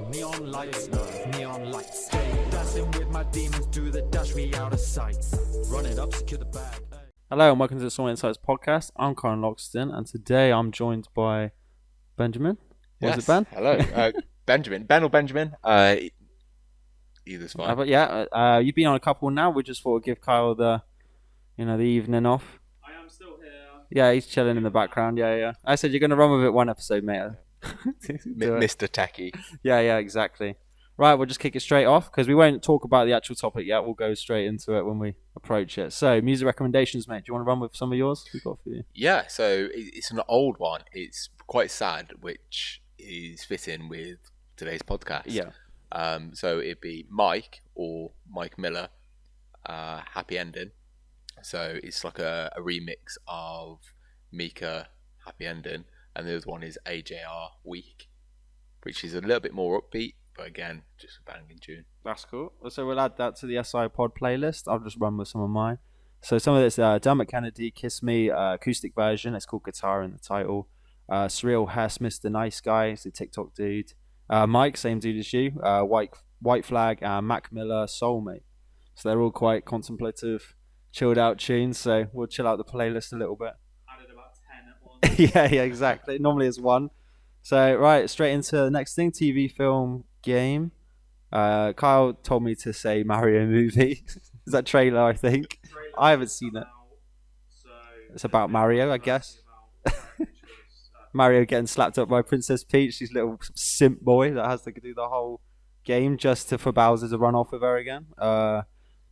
Neon lights, neon lights. Hey, dancing with my demons, do the dash me out of sight. Run it up, secure the bag. Hello and welcome to the SoulInsights podcast. I'm Kyle and Loxton, and today I'm joined by Benjamin. Was it Ben? Hello, Benjamin. Ben or Benjamin? Either's fine. You've been on a couple now. We just thought we'd give Kyle the evening off. I am still here. Yeah, he's chilling in the background. Yeah. I said you're going to run with it one episode, mate. Mr. Techie. Yeah, exactly. Right, we'll just kick it straight off because we won't talk about the actual topic yet. We'll go straight into it when we approach it. So, music recommendations, mate. Do you want to run with some of yours we've got for you? Yeah, so it's an old one. It's quite sad, which is fitting with today's podcast. Yeah. So it'd be Mike or Mike Miller, Happy Ending. So it's like a remix of Mika, Happy Ending, and the other one is AJR Week, which is a little bit more upbeat, but again, just a banging tune. That's cool. So we'll add that to the SI Pod playlist. I'll just run with some of mine. So some of this, Dermot Kennedy, Kiss Me, acoustic version. It's called Guitar in the title. Surreal Hess, Mr. Nice Guy, it's a TikTok dude. Mike, same dude as you. White Flag, Mac Miller, Soulmate. So they're all quite contemplative, chilled out tunes. So we'll chill out the playlist a little bit. Added about 10 at once. yeah, exactly. Normally it's one. So right, straight into the next thing: TV, film, game. Kyle told me to say Mario movie. Is that trailer? I think I haven't seen it. It's about Mario, I guess. Mario getting slapped up by Princess Peach, this little simp boy that has to do the whole game just for Bowser to run off with her again.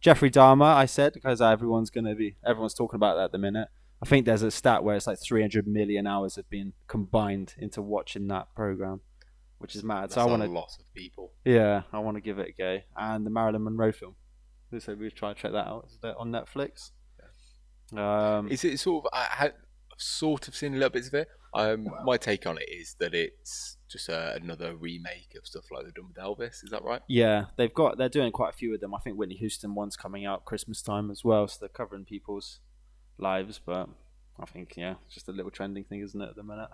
Jeffrey Dahmer, I said, because everyone's talking about that at the minute. I think there's a stat where it's like 300 million hours have been combined into watching that program, which is mad. That's so I want a lot of people. Yeah, I want to give it a go. And the Marilyn Monroe film. So we've tried to check that out. Is that on Netflix? Is it sort of? I've sort of seen little bits of it. My take on it is that it's just another remake of stuff like they've done with Elvis. Is that right? Yeah, they're doing quite a few of them. I think Whitney Houston one's coming out Christmas time as well, so they're covering people's lives. But I think it's just a little trending thing, isn't it, at the minute?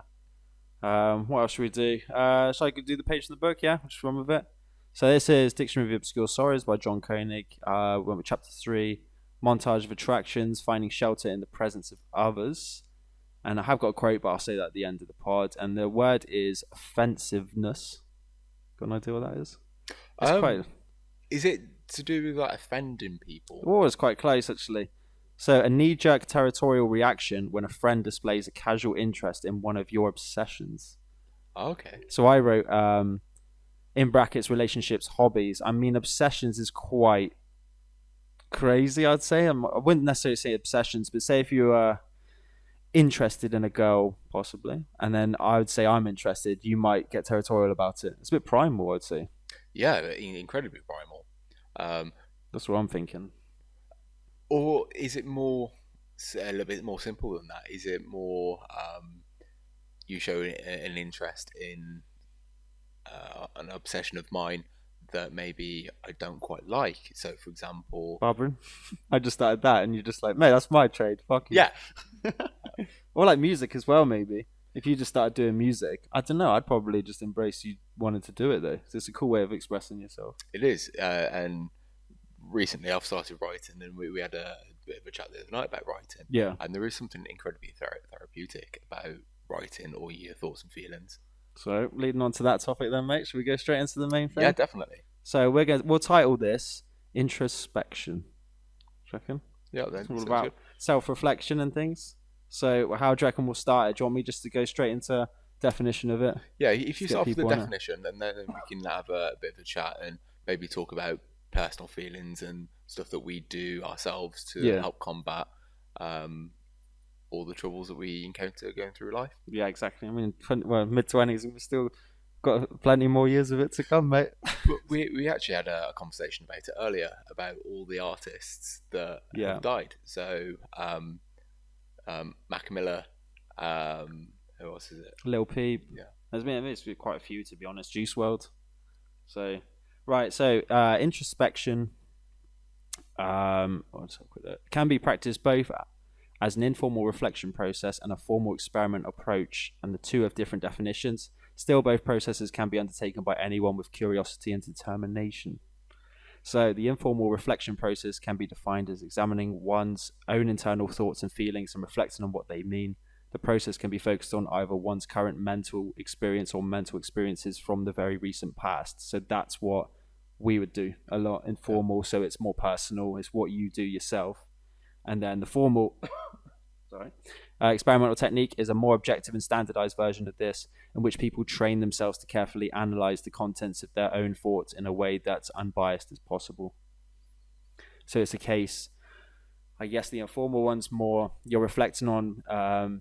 What else should we do? Shall I do the page of the book? Yeah, we'll just run with it. So this is Dictionary of Obscure Sorrows by John Koenig. We went with chapter 3, Montage of Attractions, Finding Shelter in the Presence of Others. And I have got a quote, but I'll say that at the end of the pod. And the word is offensiveness. Got an idea what that is? Is it to do with like offending people? Oh, it's quite close actually. So a knee-jerk territorial reaction when a friend displays a casual interest in one of your obsessions. Okay. So I wrote, in brackets, relationships, hobbies. I mean, obsessions is quite crazy, I'd say. I wouldn't necessarily say obsessions, but say if you are interested in a girl, possibly, and then I would say I'm interested, you might get territorial about it. It's a bit primal, I'd say. Yeah, incredibly primal. That's what I'm thinking. Or is it a little bit more simple than that? Is it more you show an interest in an obsession of mine that maybe I don't quite like? So, for example... Barbara, I just started that and you're just like, mate, that's my trade. Fuck you. Yeah. Or like music as well, maybe. If you just started doing music, I don't know, I'd probably just embrace you wanting to do it, though. It's a cool way of expressing yourself. It is. And recently I've started writing, and we had a bit of a chat the other night about writing. Yeah. And there is something incredibly therapeutic about writing all your thoughts and feelings. So, leading on to that topic then, mate, should we go straight into the main thing? Yeah, definitely. So, we'll title this Introspection. Do you reckon? Yeah, that's all about self-reflection and things. So, how do you reckon we'll start it? Do you want me just to go straight into definition of it? Yeah, if you start with the definition, and then we can have a bit of a chat and maybe talk about personal feelings and stuff that we do ourselves to help combat all the troubles that we encounter going through life. Yeah, exactly. I mean, mid-20s, and we've still got plenty more years of it to come, mate. But we actually had a conversation about it earlier, about all the artists that have died. So, Mac Miller, who else is it? Lil Peep. Yeah. There's been quite a few, to be honest. Juice WRLD. So, right, so introspection can be practiced both as an informal reflection process and a formal experiment approach, and the two have different definitions. Still, both processes can be undertaken by anyone with curiosity and determination. So the informal reflection process can be defined as examining one's own internal thoughts and feelings and reflecting on what they mean. The process can be focused on either one's current mental experience or mental experiences from the very recent past. So that's what we would do a lot, informal, so it's more personal, it's what you do yourself. And then the formal experimental technique is a more objective and standardized version of this, in which people train themselves to carefully analyze the contents of their own thoughts in a way that's unbiased as possible. So it's a case, I guess the informal one's more you're reflecting on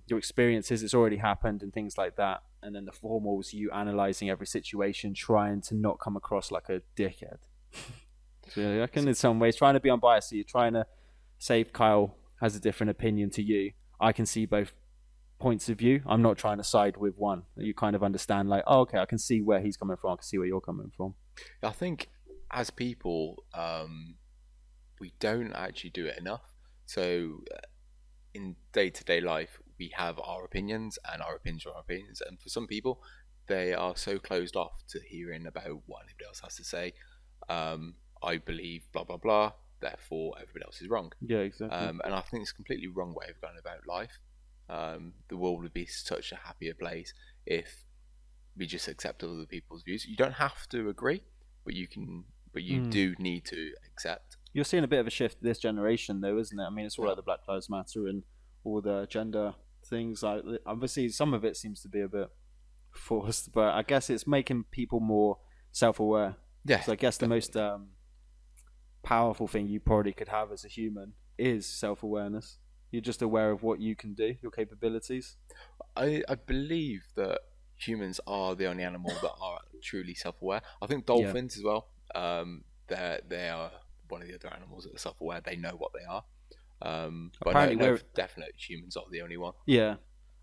your experiences, it's already happened and things like that. And then the formal's you analyzing every situation, trying to not come across like a dickhead. So I reckon in some ways trying to be unbiased. So you're trying to say if Kyle has a different opinion to you, I can see both points of view. I'm not trying to side with one. You kind of understand, like, oh, okay, I can see where he's coming from. I can see where you're coming from. I think as people, we don't actually do it enough. So in day-to-day life, we have our opinions, and our opinions are our opinions. And for some people, they are so closed off to hearing about what anybody else has to say. I believe blah, blah, blah. Therefore, everybody else is wrong. Yeah, exactly. And I think it's a completely wrong way of going about life. The world would be such a happier place if we just accept other people's views. You don't have to agree, but you can. But you do need to accept. You're seeing a bit of a shift this generation, though, isn't it? I mean, it's all like the Black Lives Matter and all the gender things. Like, obviously, some of it seems to be a bit forced, but I guess it's making people more self-aware. Yeah. So I guess the most powerful thing you probably could have as a human is self-awareness. You're just aware of what you can do, your capabilities. I believe that humans are the only animal that are truly self-aware. I think dolphins as well. They are one of the other animals that are self-aware. They know what they are. But apparently, no, definitely humans are the only one. Yeah.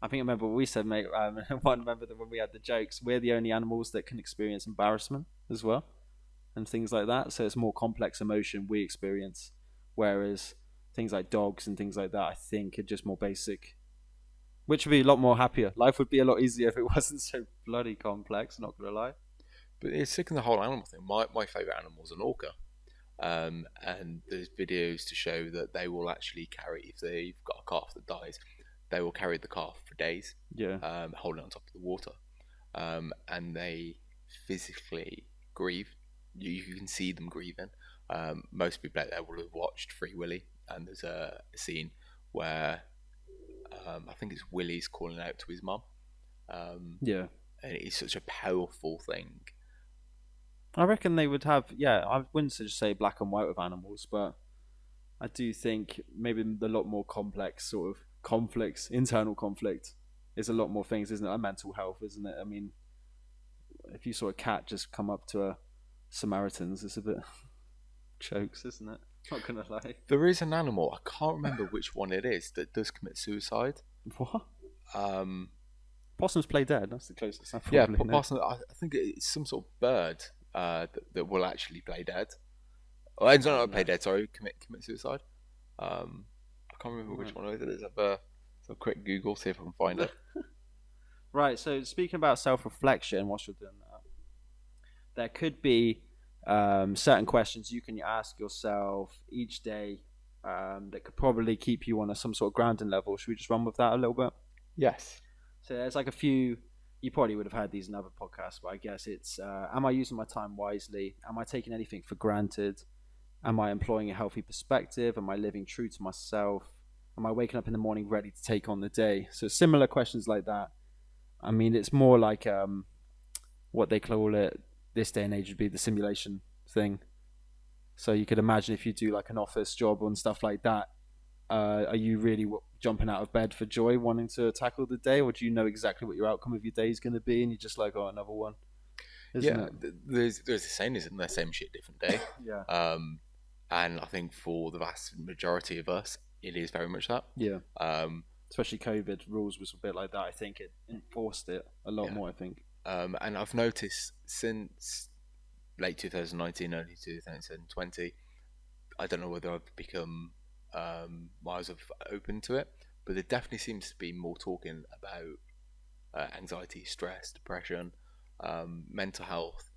I think I remember what we said, mate. I remember that when we had the jokes, we're the only animals that can experience embarrassment as well, and things like that. So it's more complex emotion we experience, whereas things like dogs and things like that, I think, are just more basic, which would be a lot more happier. Life would be a lot easier if it wasn't so bloody complex, not gonna lie. But it's sick in the whole animal thing. My favourite animal is an orca. And there's videos to show that they will actually carry, if they've got a calf that dies, they will carry the calf for days, hold it on top of the water, and they physically grieve. You can see them grieving. Most people out there will have watched Free Willy, and there's a scene where I think it's Willy's calling out to his mum. And it's such a powerful thing. I reckon they would have, I wouldn't just say black and white with animals, but I do think maybe the lot more complex sort of conflicts, internal conflict, is a lot more things, isn't it? Like mental health, isn't it? I mean, if you saw a cat just come up to a Samaritan's, it's a bit jokes, isn't it? Not gonna lie. There is an animal, I can't remember which one it is, that does commit suicide. What? Possums play dead. That's the closest. Possum. I think it's some sort of bird that will actually play dead. Oh, it's not play dead. Sorry, commit suicide. I can't remember which one it is. Have a quick Google, see if I can find it. Right. So speaking about self-reflection, whilst you're doing that, there could be certain questions you can ask yourself each day that could probably keep you on some sort of grounding level. Should we just run with that a little bit? Yes. So there's like a few, you probably would have heard these in other podcasts, but I guess it's, am I using my time wisely? Am I taking anything for granted? Am I employing a healthy perspective? Am I living true to myself? Am I waking up in the morning ready to take on the day? So similar questions like that. I mean, it's more like what they call it this day and age would be the simulation thing. So you could imagine if you do like an office job and stuff like that, are you really jumping out of bed for joy, wanting to tackle the day, or do you know exactly what your outcome of your day is going to be, and you're just like, oh, another one? Isn't it? There's a saying, isn't there? Same shit, different day. Yeah. And I think for the vast majority of us, it is very much that. Yeah. Especially COVID rules was a bit like that. I think it enforced it a lot more. I think. And I've noticed since late 2019, early 2020, I don't know whether I've become my eyes have opened to it, but there definitely seems to be more talking about anxiety, stress, depression, mental health,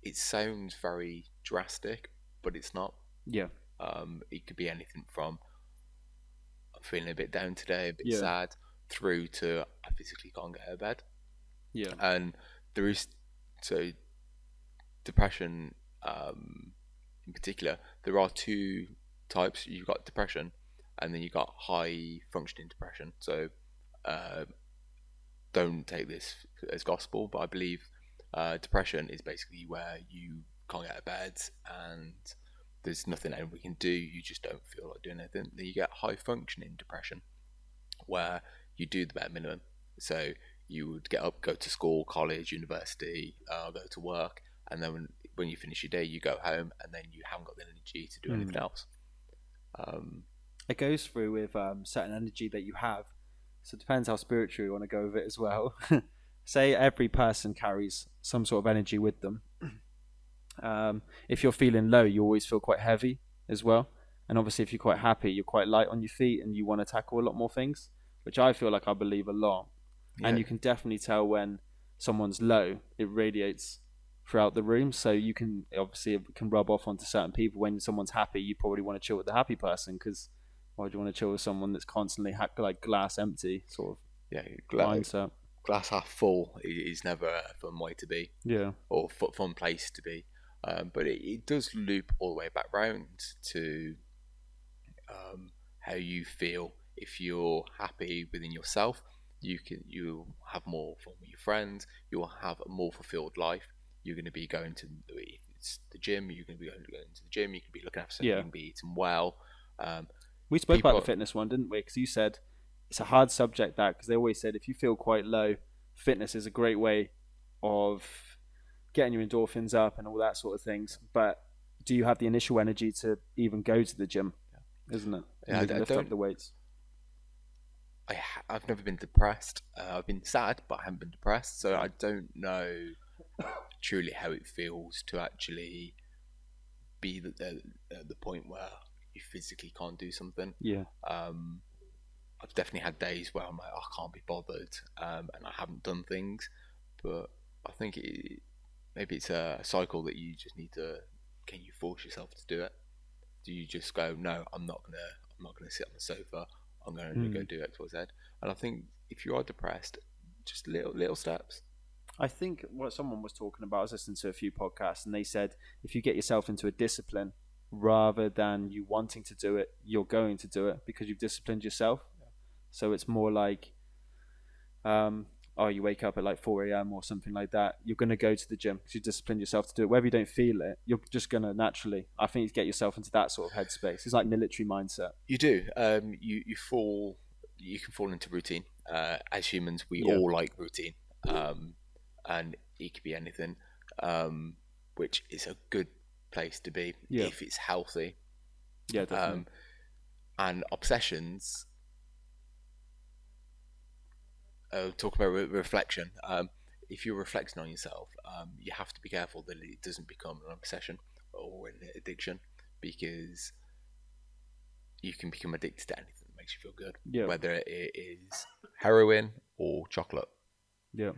it sounds very drastic, but it's not. Yeah. It could be anything from I'm feeling a bit down today, a bit Yeah. sad, through to I physically can't get out of bed. Yeah. And there is, so depression in particular, there are two types. You've got depression, and then you've got high functioning depression. So don't take this as gospel, but I believe depression is basically where you can't get out of bed and there's nothing anyone can do, you just don't feel like doing anything. Then you get high functioning depression, where you do the bare minimum. So you would get up, go to school, college, university, go to work, and then when you finish your day, you go home, and then you haven't got the energy to do anything else. It goes through with certain energy that you have. So it depends how spiritual you want to go with it as well. Say every person carries some sort of energy with them. If you're feeling low, you always feel quite heavy as well. And obviously if you're quite happy, you're quite light on your feet and you want to tackle a lot more things, which I feel like I believe a lot. Yeah. And you can definitely tell when someone's low, it radiates throughout the room. So you can, obviously it can rub off onto certain people. When someone's happy, you probably want to chill with the happy person, because why do you want to chill with someone that's constantly like glass empty sort of mindset? Glass half full is never a fun way to be. Yeah. Or fun place to be. But it does loop all the way back round to how you feel. If you're happy within yourself, you'll have more fun with your friends. You'll have a more fulfilled life. You're going to be going to, if it's the gym, you're going to be going to the gym. You can be looking after something. You can be eating well. We spoke about the fitness one, didn't we? Because you said it's a hard subject, that, because they always said if you feel quite low, fitness is a great way of getting your endorphins up and all that sort of things. But do you have the initial energy to even go to the gym? Isn't it? Yeah, lift up the weights. I've never been depressed. I've been sad, but I haven't been depressed. So I don't know truly how it feels to actually be at the point where you physically can't do something. Yeah. I've definitely had days where I'm like, I can't be bothered, and I haven't done things. But I think maybe it's a cycle that you just need to. Can you force yourself to do it? Do you just go, no, I'm not gonna sit on the sofa. I'm going to go do X, Y, Z. And I think if you are depressed, just little steps. I think what someone was talking about, I was listening to a few podcasts, and they said if you get yourself into a discipline, rather than you wanting to do it, you're going to do it because you've disciplined yourself. Yeah. So it's more like, you wake up at like 4 a.m. or something like that. You're going to go to the gym because you disciplined yourself to do it. Whether you don't feel it, you're just going to naturally, I think, you get yourself into that sort of headspace. It's like military mindset. You do. You can fall into routine. As humans, we all like routine. And it could be anything, which is a good place to be if it's healthy. Yeah, definitely. And obsessions. Talking about reflection. If you're reflecting on yourself, you have to be careful that it doesn't become an obsession or an addiction, because you can become addicted to anything that makes you feel good. Yeah. Whether it is heroin or chocolate. Yeah.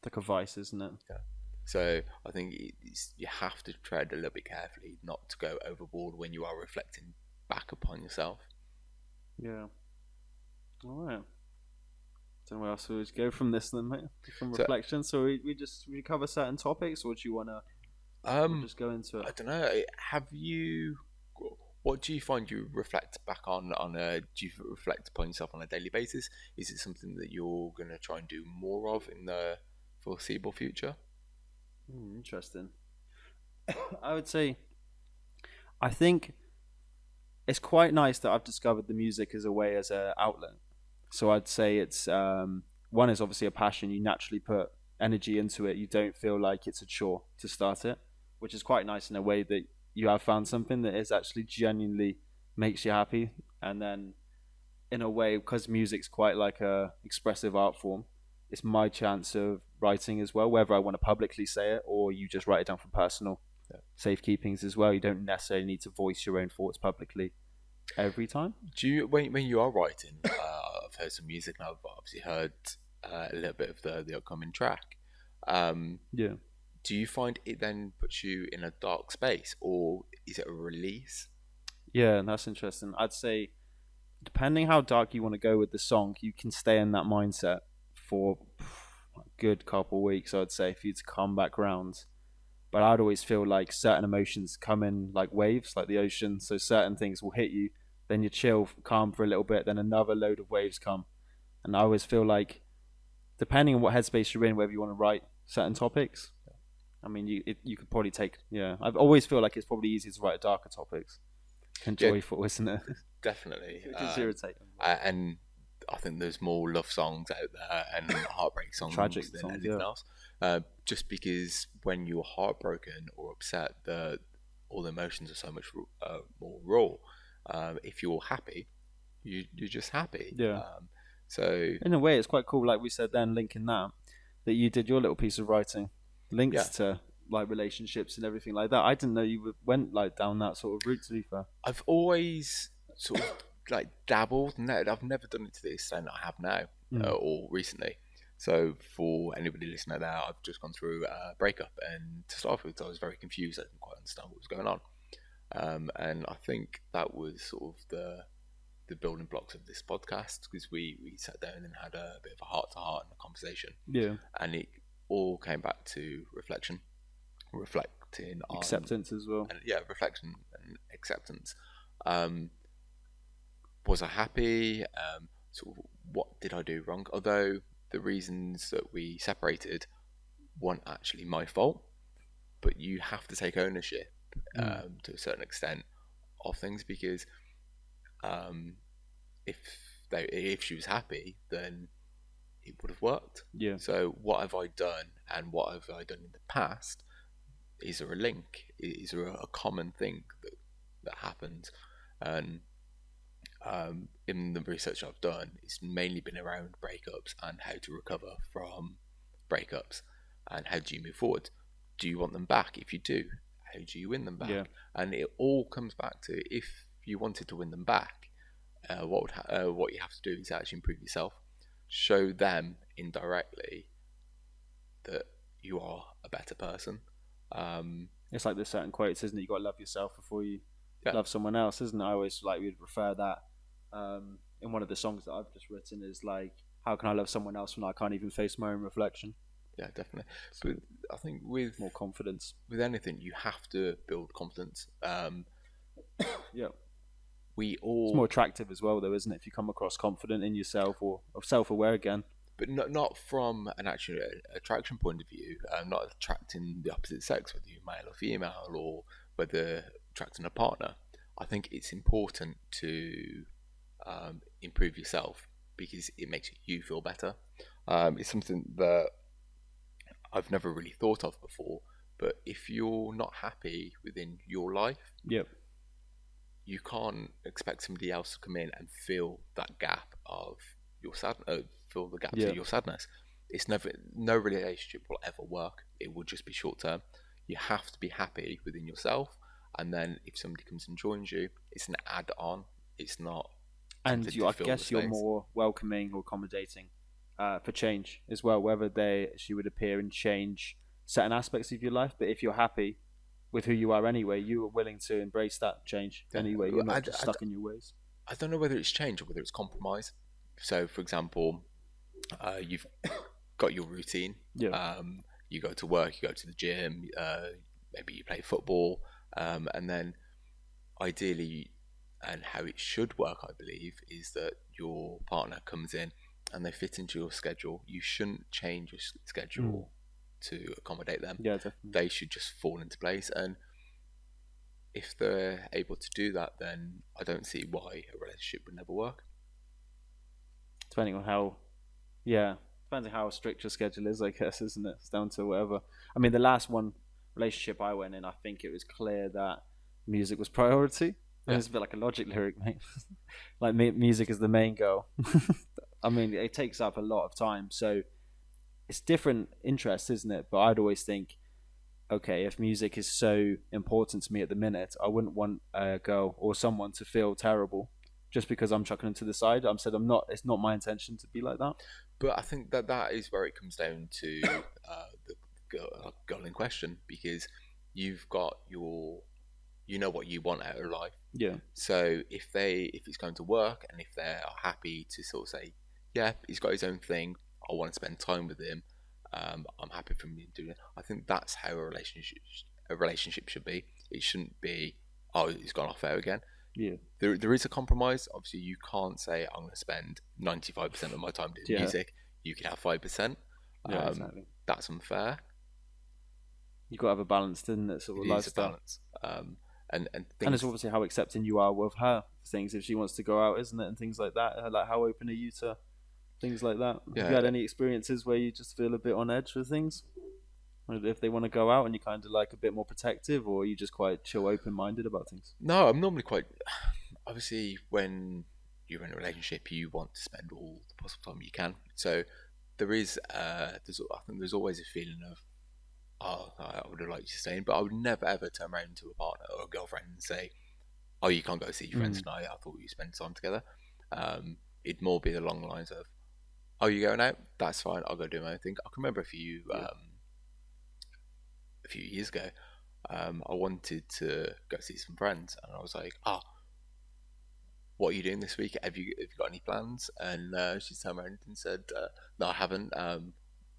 Like a vice, isn't it? Yeah. So I think you have to tread a little bit carefully, not to go overboard when you are reflecting back upon yourself. Yeah. All right. Don't know where else we would go from this then, mate. From reflection. So we cover certain topics, or do you want to just go into it? I don't know. What do you find you reflect back on? Do you reflect upon yourself on a daily basis? Is it something that you're going to try and do more of in the foreseeable future? Interesting. I would say, I think it's quite nice that I've discovered the music as a way, as an outlet. So I'd say it's one is obviously a passion. You naturally put energy into it. You don't feel like it's a chore to start it, which is quite nice in a way that you have found something that is actually genuinely makes you happy. And then in a way, because music's quite like a expressive art form, it's my chance of writing as well, whether I want to publicly say it or you just write it down for personal safekeepings as well. You don't necessarily need to voice your own thoughts publicly every time. Do you, when you are writing, I've heard some music and I've obviously heard a little bit of the upcoming track. Yeah. Do you find it then puts you in a dark space, or is it a release? Yeah, that's interesting. I'd say, depending how dark you want to go with the song, you can stay in that mindset for a good couple weeks, I'd say, for you to come back round. But I'd always feel like certain emotions come in like waves, like the ocean. So certain things will hit you, then you chill, calm for a little bit, then another load of waves come. And I always feel like, depending on what headspace you're in, whether you want to write certain topics, I mean, you could probably take, yeah. I always feel like it's probably easier to write darker topics than joyful, isn't it? Definitely. Which is irritating. And I think there's more love songs out there and heartbreak songs Tragic than songs, anything yeah. else. Just because when you're heartbroken or upset, all the emotions are so much more raw. If you're happy, you're just happy. Yeah. So in a way, it's quite cool, like we said then, linking that you did your little piece of writing links to like relationships and everything like that. I didn't know you went like down that sort of route, to be fair. I've always sort of like dabbled. No, I've never done it to the extent I have now or recently. So for anybody listening there, I've just gone through a breakup, and to start with, I was very confused. I didn't quite understand what was going on, and I think that was sort of the building blocks of this podcast, because we sat down and had a bit of a heart-to-heart and a conversation. Yeah. And it all came back to reflecting on acceptance as well. And, reflection and acceptance. Was I happy? Sort of, what did I do wrong? Although the reasons that we separated weren't actually my fault, but you have to take ownership to a certain extent of things, because if she was happy, then it would have worked. Yeah. So what have I done, and what have I done in the past? Is there a link? Is there a common thing that happens? And in the research I've done, it's mainly been around breakups and how to recover from breakups, and how do you move forward? Do you want them back? If you do, how do you win them back? Yeah. And it all comes back to, if you wanted to win them back, what you have to do is actually improve yourself. Show them indirectly that you are a better person. It's like there's certain quotes, isn't it? You got to love yourself before you love someone else, isn't it? I always we'd refer that in one of the songs that I've just written is like, how can I love someone else when I can't even face my own reflection? Yeah, definitely. But I think with more confidence, with anything, you have to build confidence. Yeah. We all. It's more attractive as well, though, isn't it? If you come across confident in yourself or self-aware again. But not from an actual attraction point of view. Not attracting the opposite sex, whether you're male or female, or whether attracting a partner. I think it's important to improve yourself, because it makes you feel better. It's something that I've never really thought of before. But if you're not happy within your life, yep, you can't expect somebody else to come in and fill that gap of your fill the gaps of your sadness. It's no relationship will ever work. It will just be short term. You have to be happy within yourself, and then if somebody comes and joins you, it's an add-on. It's not. And I guess you're more welcoming or accommodating for change as well. Whether she would appear and change certain aspects of your life, but if you're happy with who you are anyway, you are willing to embrace that change anyway. You're not just stuck in your ways. I don't know whether it's change or whether it's compromise. So, for example, you've got your routine. Yeah. You go to work, you go to the gym, maybe you play football, and then ideally, and how it should work, I believe, is that your partner comes in and they fit into your schedule. You shouldn't change your schedule to accommodate them. Yeah, definitely. They should just fall into place, and if they're able to do that, then I don't see why a relationship would never work. Depending on how strict your schedule is, I guess, isn't it? It's down to whatever. I mean, the last relationship I went in, I think it was clear that music was priority. And it's a bit like a Logic lyric, mate. Like, music is the main goal. I mean, it takes up a lot of time, so it's different interests, isn't it? But I'd always think, okay, if music is so important to me at the minute, I wouldn't want a girl or someone to feel terrible just because I'm chucking them to the side. It's not my intention to be like that. But I think that is where it comes down to the girl in question, because you've got you know what you want out of life. Yeah. So if it's going to work, and if they are happy to sort of say, yeah, he's got his own thing, I want to spend time with him, I'm happy for him to do it. I think that's how a relationship should be. It shouldn't be, oh, he's gone off out again. Yeah. There is a compromise. Obviously, you can't say I'm going to spend 95% of my time doing music. You can have 5%. Yeah, exactly. That's unfair. You've got to have a balance, didn't it? Sort of It is a lifestyle. balance. And And it's obviously how accepting you are with her for things. If she wants to go out, isn't it? And things like that. Like, how open are you to things like that? Yeah. Have you had any experiences where you just feel a bit on edge with things? If they want to go out and you're kind of like a bit more protective, or are you just quite chill, open-minded about things? No, I'm normally quite. Obviously, when you're in a relationship, you want to spend all the possible time you can. So I think there's always a feeling of, oh, I would have liked you to stay in, but I would never ever turn around to a partner or a girlfriend and say, oh, you can't go see your friends tonight. I thought you spent time together. It'd more be along the lines of, oh, you going out? That's fine. I'll go do my own thing. I can remember a few years ago, I wanted to go see some friends, and I was like, what are you doing this week? Have you got any plans? And she turned around and said, no, I haven't.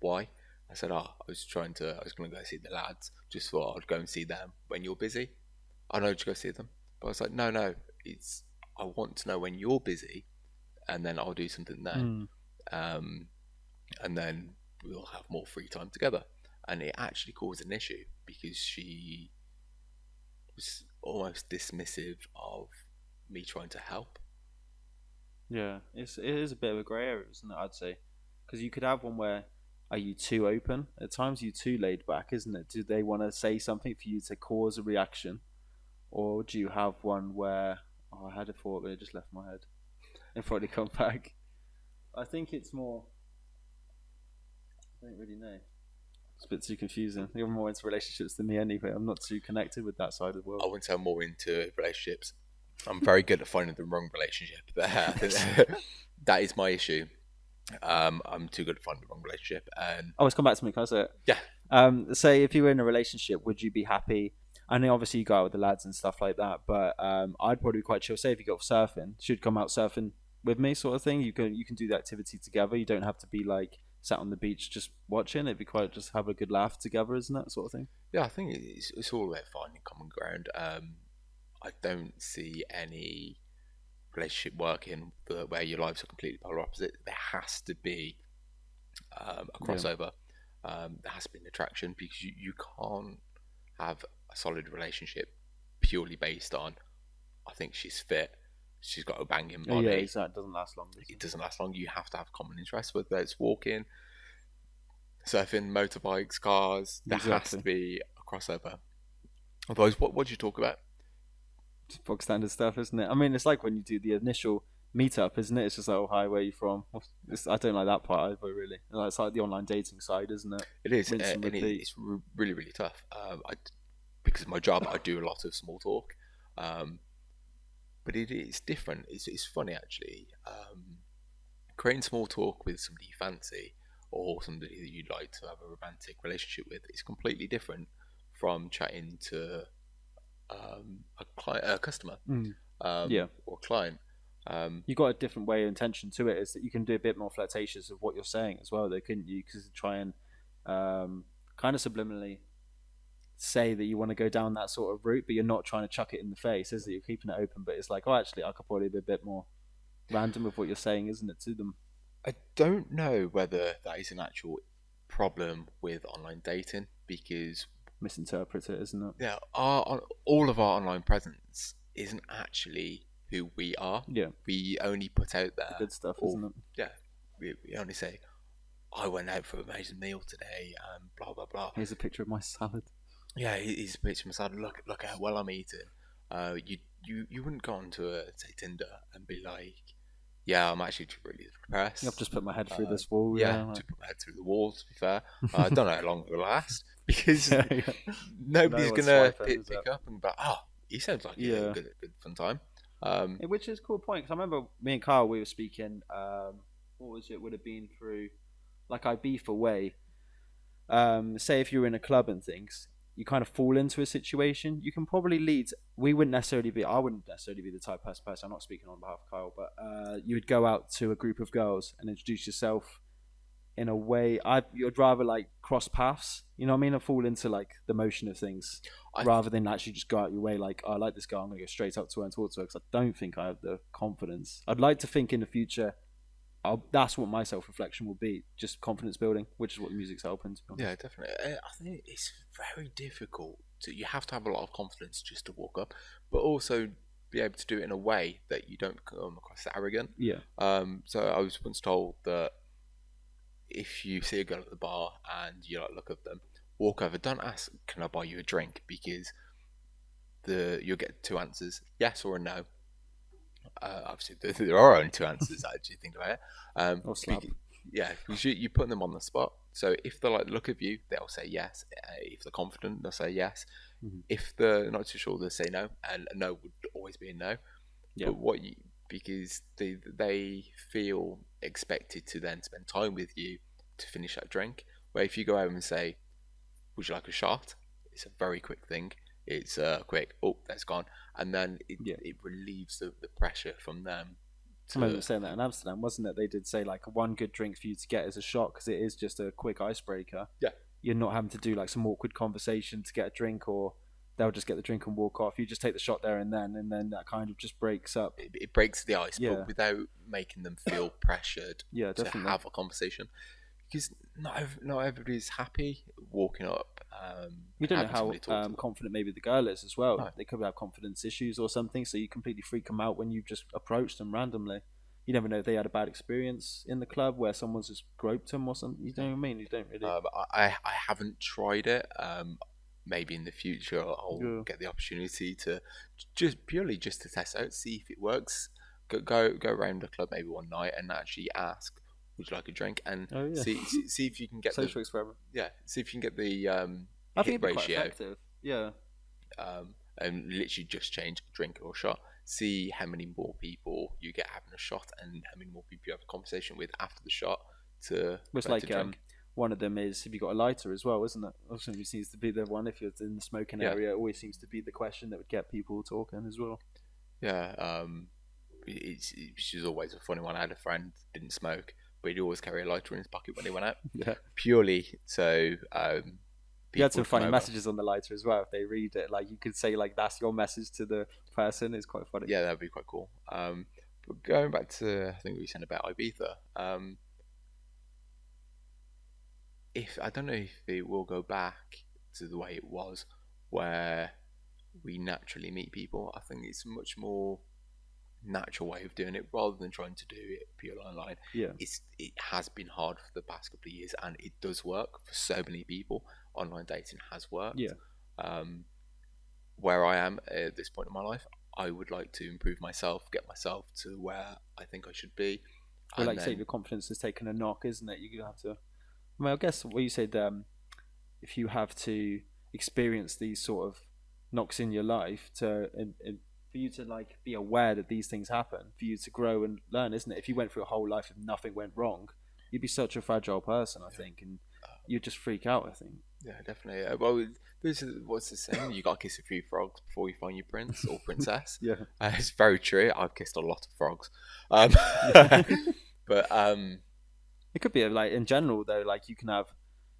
Why? I said, I was going to go see the lads. Just thought I'd go and see them when you're busy. I know to go see them. But I was like, no, I want to know when you're busy, and then I'll do something then. And then we'll have more free time together. And it actually caused an issue because she was almost dismissive of me trying to help. Yeah, it is a bit of a grey area, isn't it? I'd say, because you could have one where, are you too open? At times, are you too laid back, isn't it? Do they want to say something for you to cause a reaction, or do you have one where, I had a thought but it just left my head, and probably come back? I think it's more. I don't really know. It's a bit too confusing. You're more into relationships than me anyway. I'm not too connected with that side of the world. I wouldn't say I'm more into relationships. I'm very good at finding the wrong relationship. That is my issue. I'm too good at finding the wrong relationship. And it's come back to me. Can I say it? Yeah. Say if you were in a relationship, would you be happy? I know obviously you go out with the lads and stuff like that, but I'd probably be quite chill. Say if you go surfing, should come out surfing with me, sort of thing. You can do the activity together. You don't have to be like sat on the beach just watching. It'd be quite just have a good laugh together, isn't it, sort of thing? Yeah, I think it's all about finding common ground. I don't see any relationship working where your lives are completely polar opposite. There has to be a crossover. There has to be an attraction, because you can't have a solid relationship purely based on, I think she's fit, she's got a banging body. Yeah, exactly. It doesn't last long. It doesn't last long. You have to have common interests, whether it's walking, surfing, motorbikes, cars. There has to be a crossover. Otherwise, what do you talk about? Bog standard stuff, isn't it? I mean, it's like when you do the initial meetup, isn't it? It's just like, oh, hi, where are you from? I don't like that part either, really. It's like the online dating side, isn't it? It is, and it's really, really tough. Because of my job, I do a lot of small talk, but it's different. It's funny, actually. Creating small talk with somebody you fancy, or somebody that you'd like to have a romantic relationship with, is completely different from chatting to a customer or a client. You got a different way of intention to it, is that you can do a bit more flirtatious of what you're saying as well, though, couldn't you? Because try and kind of subliminally say that you want to go down that sort of route, but you're not trying to chuck it in the face, is it? You're keeping it open, but it's like, oh, actually, I could probably be a bit more random with what you're saying, isn't it, to them? I don't know whether that is an actual problem with online dating, because misinterpret it, isn't it? Yeah, all of our online presence isn't actually who we are. Yeah, we only put out there the good stuff, isn't it? Yeah, we only say, I went out for an amazing meal today, and blah blah blah. Here's a picture of my salad. Yeah, here's a picture of my salad. Look how well I'm eating. You wouldn't go on to say Tinder and be like, yeah, I'm actually really depressed. I've just put my head through this wall. Yeah, just put my head through the wall, to be fair. I don't know how long it will last, because nobody's going to pick up and be like, oh, he sounds like he had a good fun time. Which is a cool point, because I remember me and Kyle, we were speaking, what was it, would have been through, like, Ibiza Way, say if you're in a club and things, you kind of fall into a situation, you can probably lead. I wouldn't necessarily be the type of person, I'm not speaking on behalf of Kyle, but you would go out to a group of girls and introduce yourself in a way. You'd rather like cross paths, you know what I mean, and fall into like the motion of things rather than actually just go out your way like, oh, I like this girl, I'm going to go straight up to her and talk to her, because I don't think I have the confidence. I'd like to think in the future that's what my self-reflection will be, just confidence building, which is what the music's helping to be honest. Yeah, definitely. I think it's very difficult you have to have a lot of confidence just to walk up, but also be able to do it in a way that you don't come across arrogant. Yeah. So I was once told that if you see a girl at the bar and you like look at them, walk over, don't ask, can I buy you a drink? Because you'll get two answers, yes or a no. Obviously, there are only two answers. Actually, think about it. Or slap. Yeah, you put them on the spot. So if they like the look of you, they'll say yes. If they're confident, they'll say yes. Mm-hmm. If they're not too sure, they'll say no. And a no would always be a no. Yeah. But because they feel expected to then spend time with you to finish that drink. Where if you go over and say, "Would you like a shot?" It's a very quick thing. It's quick. Oh, that's gone, and then it relieves the pressure from them. I remember saying that in Amsterdam, wasn't it? They did say like one good drink for you to get is a shot, because it is just a quick icebreaker. Yeah, you're not having to do like some awkward conversation to get a drink, or they'll just get the drink and walk off. You just take the shot there and then that kind of just breaks up. It breaks the ice, but without making them feel pressured to have a conversation. Because not everybody's happy walking up. You don't know how confident maybe the girl is as well. No. They could have confidence issues or something, so you completely freak them out when you just approach them randomly. You never know if they had a bad experience in the club where someone's just groped them or something. You know what I mean? You don't really. I haven't tried it. Maybe in the future I'll get the opportunity to purely to test out, see if it works. Go around the club maybe one night and actually ask, would you like a drink? And see if you can get social experiment. Yeah, see if you can get the I think hit it'd be ratio. quite effective. Yeah. And literally just change drink or shot. See how many more people you get having a shot, and how many more people you have a conversation with after the shot. It's like one of them is, have you got a lighter as well, isn't it? Also, it seems to be the one, if you're in the smoking area, it always seems to be the question that would get people talking as well. Yeah, it's always a funny one. I had a friend didn't smoke, but he'd always carry a lighter in his pocket when he went out. Yeah. Purely so. You had some funny messages on the lighter as well. If they read it, like you could say like that's your message to the person. It's quite funny. Yeah, that'd be quite cool. But going back to, I think we said about Ibiza. If I don't know if it will go back to the way it was, where we naturally meet people. I think it's a much more natural way of doing it rather than trying to do it purely online. Yeah, it has been hard for the past couple of years, and it does work for so many people. Online dating has worked. Yeah. Where I am at this point in my life, I would like to improve myself, get myself to where I think I should be. Well, like you say, your confidence has taken a knock, isn't it? You have to. I mean, I guess what you said, if you have to experience these sort of knocks in your life for you to like be aware that these things happen, for you to grow and learn, isn't it? If you went through a whole life and nothing went wrong, you'd be such a fragile person, I think, and you'd just freak out, I think. Yeah, definitely. Well, what's the saying? You got to kiss a few frogs before you find your prince or princess. Yeah, it's very true. I've kissed a lot of frogs. But it could be like in general though, like you can have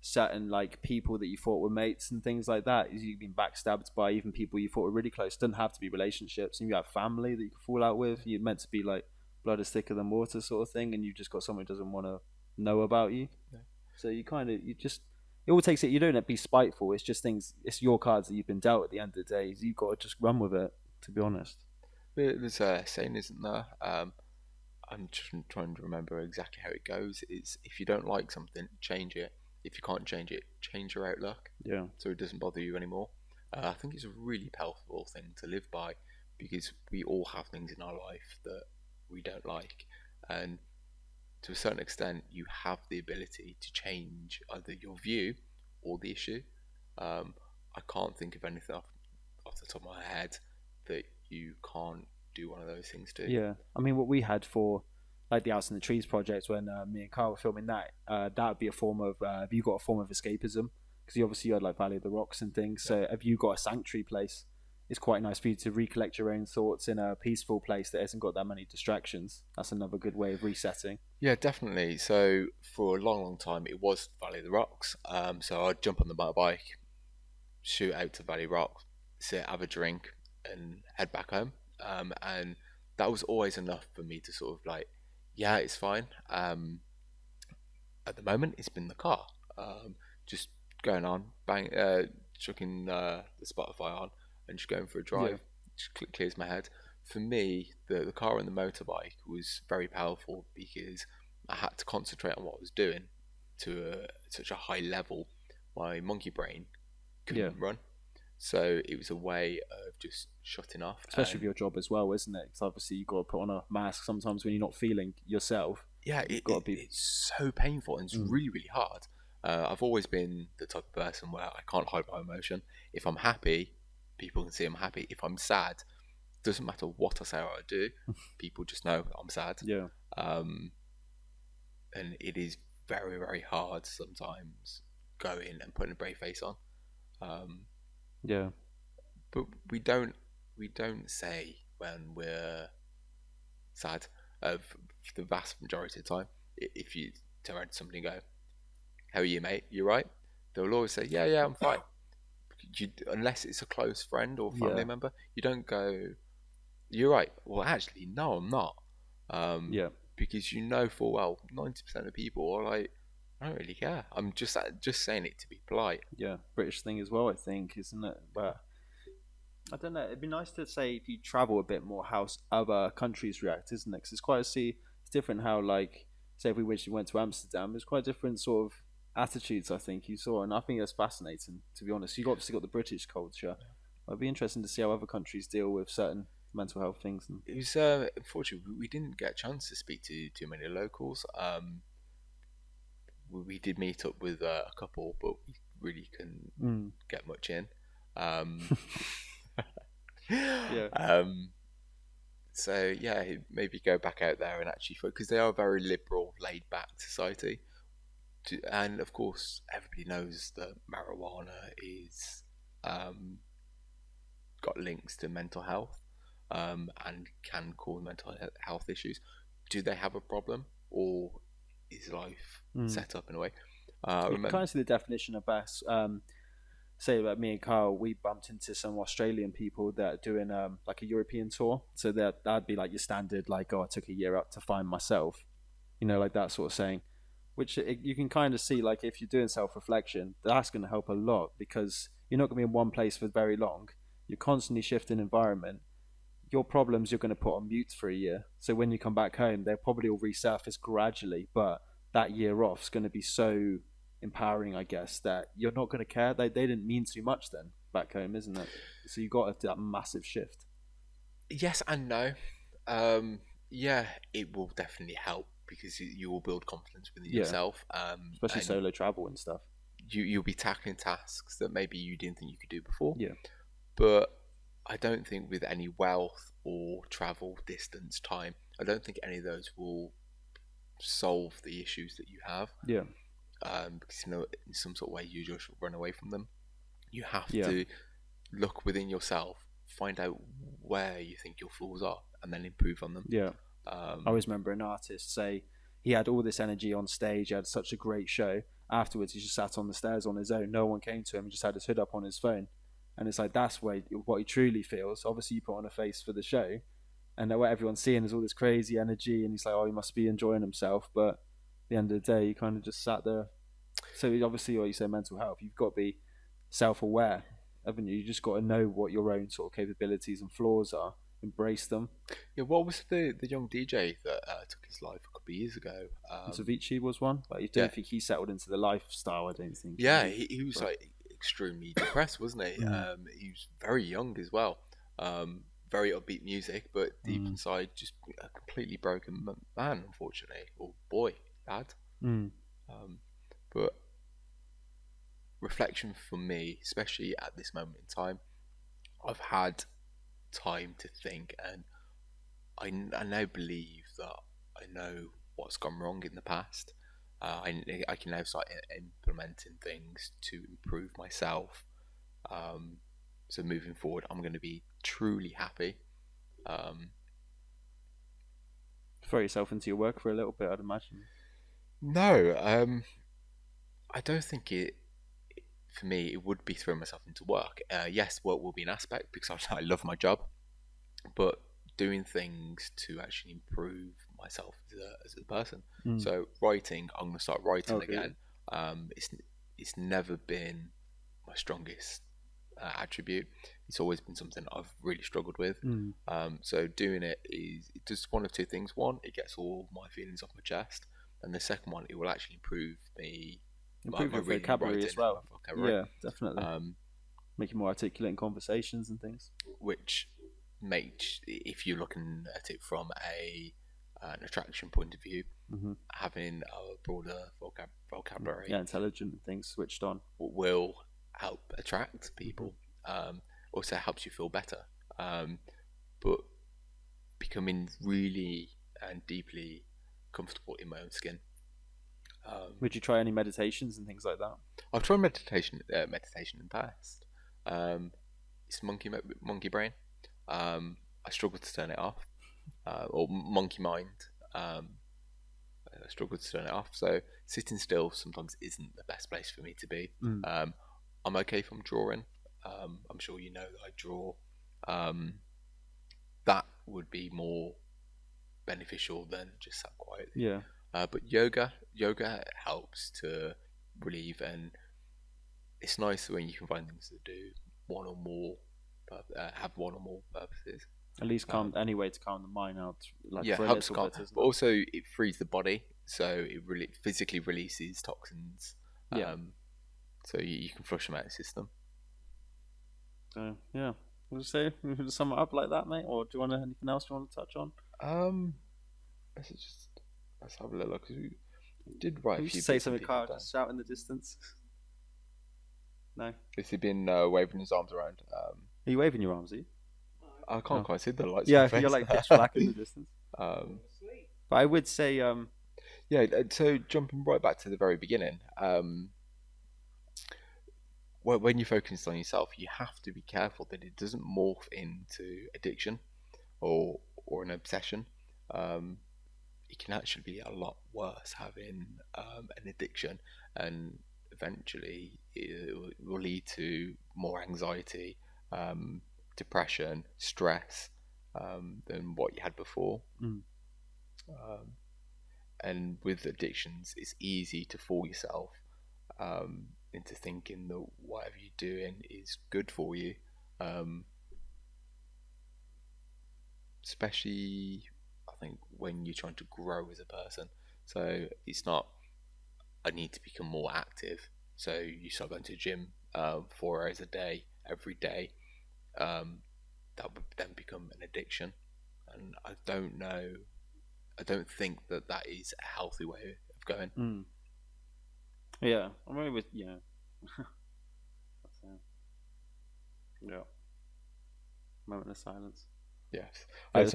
certain like people that you thought were mates and things like that. You've been backstabbed by even people you thought were really close. It doesn't have to be relationships. And you have family that you can fall out with. You're meant to be like blood is thicker than water sort of thing, and you've just got someone who doesn't want to know about you. Yeah. So it all takes it. You don't have to be spiteful. It's just things. It's your cards that you've been dealt at the end of the day. You've got to just run with it. To be honest, there's a saying, isn't there? I'm just trying to remember exactly how it goes. It's if you don't like something, change it. If you can't change it, change your outlook. Yeah. So it doesn't bother you anymore. I think it's a really powerful thing to live by, because we all have things in our life that we don't like, and to a certain extent, you have the ability to change either your view or the issue. I can't think of anything off the top of my head that you can't do one of those things too. Yeah, I mean, what we had for like the House in the Trees project when me and Kyle were filming that, that would be a form of have you got a form of escapism, because you had like Valley of the Rocks and things. So have you got a sanctuary place? It's quite nice for you to recollect your own thoughts in a peaceful place that hasn't got that many distractions. That's another good way of resetting. Yeah, definitely. So for a long time, it was Valley of the Rocks. So I'd jump on the motorbike, shoot out to Valley Rock, sit, have a drink, and head back home. And that was always enough for me to sort of like, yeah, it's fine. At the moment, it's been the car, just going on, chucking the Spotify on, and just going for a drive. Just clears my head. For me, the car and the motorbike was very powerful because I had to concentrate on what I was doing to such a high level. My monkey brain couldn't run. So it was a way of just shutting off. Especially with your job as well, isn't it? Because obviously you've got to put on a mask sometimes when you're not feeling yourself. Yeah, it's so painful and it's really, really hard. I've always been the type of person where I can't hide my emotion. If I'm happy, people can see I'm happy. If I'm sad, doesn't matter what I say or I do, people just know I'm sad. Yeah. And it is very, very hard sometimes going and putting a brave face on. Yeah. But we don't say when we're sad. For the vast majority of the time, if you turn around to somebody and go, "How are you, mate? You right?" They'll always say, "Yeah, I'm fine." Unless it's a close friend or family member, you don't go, "You're right." Well, actually, no, I'm not. Because you know full well 90% of people are like, I don't really care. I'm just saying it to be polite. Yeah, British thing as well, I think, isn't it? But I don't know. It'd be nice to say if you travel a bit more, how other countries react, isn't it? Because it's quite it's different how, like, say if we went to Amsterdam, there's quite different sort of attitudes I think you saw, and I think that's fascinating. To be honest, you've obviously got the British culture. It'd be interesting to see how other countries deal with certain mental health things. And it was unfortunately we didn't get a chance to speak to too many locals. We did meet up with a couple, but we really couldn't get much in. So yeah, maybe go back out there and actually, because they are a very liberal, laid-back society. And of course, everybody knows that marijuana is got links to mental health and can cause mental health issues. Do they have a problem, or is life set up in a way? You can kind of see the definition of best. Say about me and Kyle, we bumped into some Australian people that are doing like a European tour. So that'd be like your standard, like, oh, I took a year up to find myself, like that sort of saying. Which you can kind of see, like, if you're doing self-reflection, that's going to help a lot, because you're not going to be in one place for very long. You're constantly shifting environment. Your problems you're going to put on mute for a year. So when you come back home, they'll probably all resurface gradually. But that year off is going to be so empowering, I guess, that you're not going to care. They didn't mean too much then back home, isn't it? So you got that massive shift. Yes and no. Yeah, it will definitely help, because you will build confidence within yourself. Especially solo travel and stuff. You'll be tackling tasks that maybe you didn't think you could do before. Yeah. But I don't think with any wealth or travel, distance, time, I don't think any of those will solve the issues that you have. Yeah. Because in some sort of way you just run away from them. You have to look within yourself, find out where you think your flaws are, and then improve on them. Yeah. I always remember an artist say he had all this energy on stage, he had such a great show. Afterwards, he just sat on the stairs on his own. No one came to him. He just had his hood up on his phone. And it's like, that's what he truly feels. Obviously, you put on a face for the show, and what everyone's seeing is all this crazy energy, and he's like, oh, he must be enjoying himself. But at the end of the day, you kind of just sat there. So obviously, what you say, mental health, you've got to be self-aware, haven't you? You just got to know what your own sort of capabilities and flaws are. Embrace them. Yeah, what was the young DJ that took his life a couple of years ago? Avicii was one, but I don't think he settled into the lifestyle. I don't think. Yeah, he was like extremely depressed, wasn't he? He was very young as well. Very upbeat music, but deep inside, just a completely broken man, unfortunately, or boy, lad. But reflection for me, especially at this moment in time, I've had time to think, and I now believe that know what's gone wrong in the past. I can now start implementing things to improve myself. So moving forward, I'm going to be truly happy. Throw yourself into your work for a little bit, I'd imagine. No, I don't think for me, it would be throwing myself into work. Yes, work will be an aspect because I love my job, but doing things to actually improve myself as a person. So writing, I'm going to start writing again. It's never been my strongest attribute. It's always been something I've really struggled with. So doing it does one of two things. One, it gets all my feelings off my chest, and the second one, it will actually improve your vocabulary as well. Yeah, definitely. Make you more articulate in conversations and things. Which makes, if you're looking at it from an attraction point of view, having a broader vocabulary, intelligent and things switched on, will help attract people. Also helps you feel better. But becoming really and deeply comfortable in my own skin. Would you try any meditations and things like that? I've tried meditation in the past. It's monkey brain. I struggle to turn it off, or monkey mind. I struggle to turn it off. So sitting still sometimes isn't the best place for me to be. I'm okay if I'm drawing. I'm sure you know that I draw. That would be more beneficial than just sat quietly. Yeah. But yoga helps to relieve, and it's nice when you can find things to do have one or more purposes. At least any way to calm the mind out. Helps calm. But also it frees the body, so it really physically releases toxins. So you can flush them out of the system. So we'll say we'll sum it up like that, mate. Or do you want anything else you want to touch on? Let's have a little look. We did write a few. Say something, Kyle. Just shout in the distance. No. Has he been waving his arms around? Are you waving your arms? Are you? I can't quite see the lights. Yeah, you're like pitch black in the distance. But I would say, So jumping right back to the very beginning, when you're focused on yourself, you have to be careful that it doesn't morph into addiction or an obsession. It can actually be a lot worse having an addiction, and eventually it will lead to more anxiety, depression, stress than what you had before. And with addictions, it's easy to fool yourself into thinking that whatever you're doing is good for you, especially I think when you're trying to grow as a person. So it's not, I need to become more active, so you start going to the gym 4 hours a day every day. That would then become an addiction, and I don't think that is a healthy way of going. Yeah, I'm really with moment of silence. Yes. I'm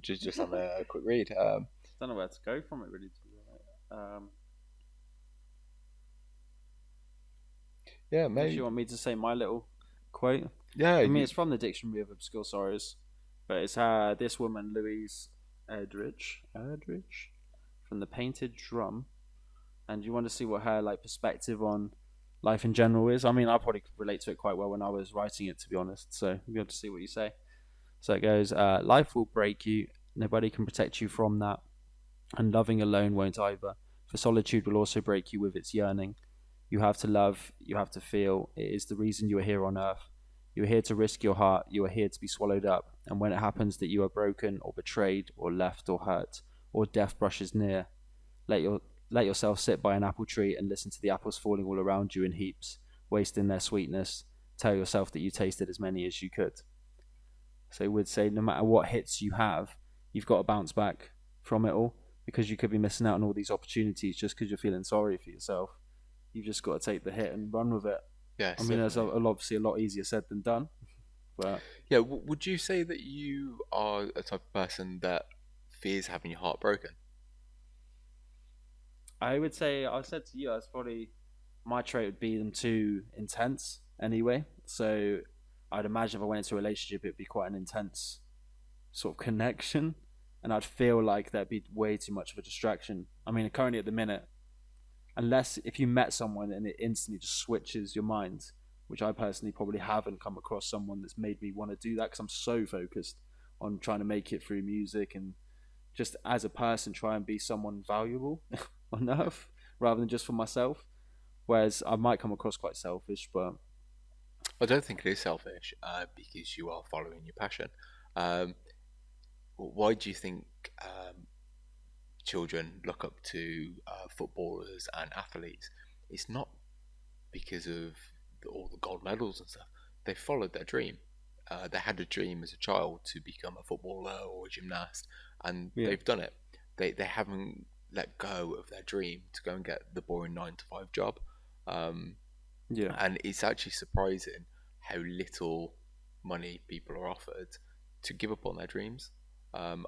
just on a quick read. Don't know where to go from it really. Maybe. If you want me to say my little quote? Yeah. I mean, it's from the Dictionary of Obscure Sorrows, but it's this woman, Louise Erdrich, from The Painted Drum. And you want to see what her perspective on life in general is? I mean, I probably could relate to it quite well when I was writing it, to be honest. So we'll be able to see what you say. So it goes, life will break you. Nobody can protect you from that. And loving alone won't either. For solitude will also break you with its yearning. You have to love. You have to feel. It is the reason you are here on earth. You are here to risk your heart. You are here to be swallowed up. And when it happens that you are broken or betrayed or left or hurt or death brushes near, let yourself sit by an apple tree and listen to the apples falling all around you in heaps, wasting their sweetness. Tell yourself that you tasted as many as you could. So I would say no matter what hits you have, you've got to bounce back from it all, because you could be missing out on all these opportunities just because you're feeling sorry for yourself. You've just got to take the hit and run with it. Yeah, I mean, there's obviously a lot easier said than done. But yeah, would you say that you are a type of person that fears having your heart broken? I would say, I said to you, that's probably my trait would be them too intense anyway. So I'd imagine if I went into a relationship, it'd be quite an intense sort of connection, and I'd feel like that'd be way too much of a distraction. I mean, currently at the minute, unless if you met someone and it instantly just switches your mind, which I personally probably haven't come across someone that's made me want to do that, because I'm so focused on trying to make it through music and just as a person try and be someone valuable on earth rather than just for myself. Whereas I might come across quite selfish, but I don't think it is selfish because you are following your passion. Why do you think children look up to footballers and athletes? It's not because of all the gold medals and stuff. They followed their dream. They had a dream as a child to become a footballer or a gymnast, and they've done it. They haven't let go of their dream to go and get the boring 9-to-5 job. And it's actually surprising how little money people are offered to give up on their dreams. I'm,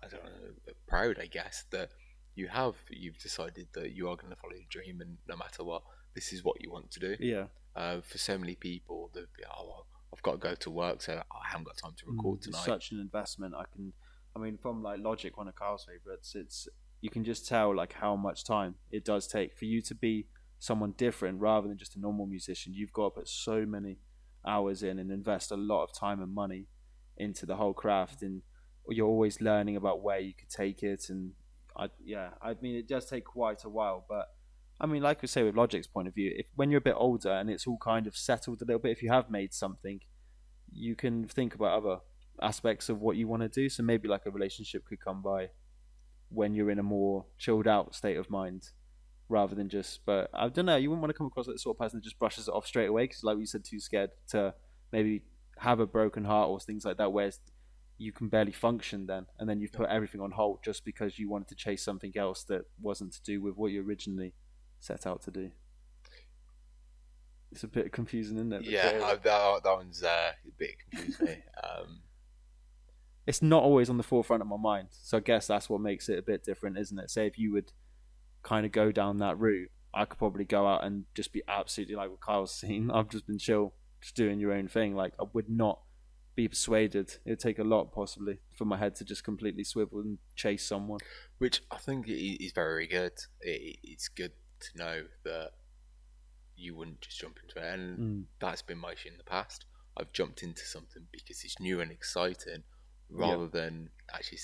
I don't know, proud, I guess, that you've decided that you are going to follow your dream, and no matter what, this is what you want to do. Yeah. For so many people, they'll be, well, I've got to go to work, so I haven't got time to record tonight. It's such an investment. I mean, from like Logic, one of Kyle's favorites, you can just tell like how much time it does take for you to be someone different rather than just a normal musician. You've got to put so many hours in and invest a lot of time and money into the whole craft, and you're always learning about where you could take it. And I mean, it does take quite a while, but I mean, like we say with Logic's point of view, if when you're a bit older and it's all kind of settled a little bit, if you have made something, you can think about other aspects of what you want to do. So maybe like a relationship could come by when you're in a more chilled out state of mind, rather than just. But I don't know, you wouldn't want to come across like the sort of person that just brushes it off straight away, because like you said, too scared to maybe have a broken heart or things like that, where you can barely function then, and then you've put everything on hold just because you wanted to chase something else that wasn't to do with what you originally set out to do. It's a bit confusing, isn't it? Yeah, that one's a bit confusing me. It's not always on the forefront of my mind, so I guess that's what makes it a bit different, isn't it? Say if you would kind of go down that route, I could probably go out and just be absolutely like what Kyle's seen. I've just been chill, just doing your own thing. Like, I would not be persuaded. It'd take a lot possibly for my head to just completely swivel and chase someone. Which I think is very good. It's good to know that you wouldn't just jump into it, and that's been my issue in the past. I've jumped into something because it's new and exciting, rather than actually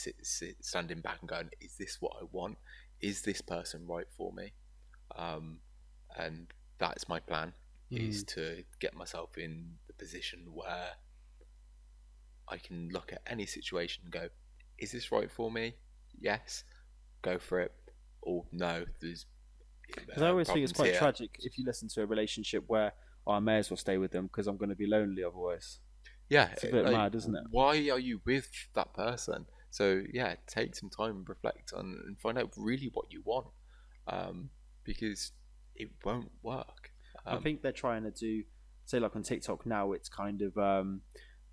standing back and going, is this what I want? Is this person right for me? And that's my plan, is to get myself in the position where I can look at any situation and go, is this right for me? Yes, go for it. Or no, there's because I always think it's quite tragic if you listen to a relationship where I may as well stay with them because I'm going to be lonely otherwise. Yeah, it's a bit mad, isn't it? Why are you with that person? So yeah, take some time and reflect on and find out really what you want, because it won't work. I think they're trying to do, say like on TikTok now, it's kind of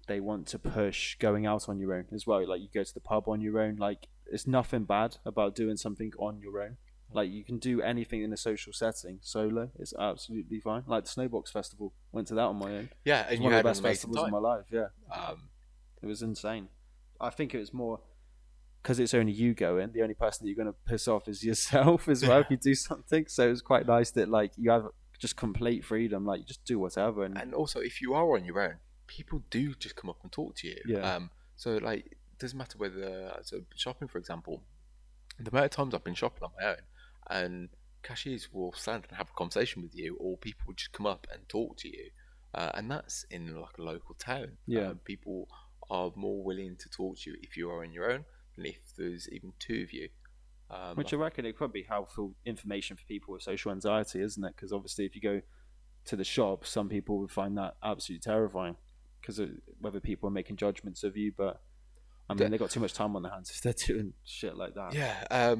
they want to push going out on your own as well. Like you go to the pub on your own. Like it's nothing bad about doing something on your own. Like you can do anything in a social setting solo. It's absolutely fine. Like the Snowbox Festival, went to that on my own. Yeah, and it's you one had of the best an amazing festivals time. of my life. Yeah, it was insane. I think it was more because it's only you going. The only person that you're going to piss off is yourself as well if you do something. So it was quite nice that like you have just complete freedom. Like you just do whatever. And also, if you are on your own, people do just come up and talk to you. Yeah. So like, it doesn't matter whether shopping, for example. The amount of times I've been shopping on my own, and cashiers will stand and have a conversation with you, or people will just come up and talk to you, and that's in like a local town. Yeah. People are more willing to talk to you if you are on your own than if there's even two of you. Which I reckon it could be helpful information for people with social anxiety, isn't it? Because obviously, if you go to the shop, some people would find that absolutely terrifying because of whether people are making judgments of you. But I mean, they've got too much time on their hands if they're doing shit like that. Yeah.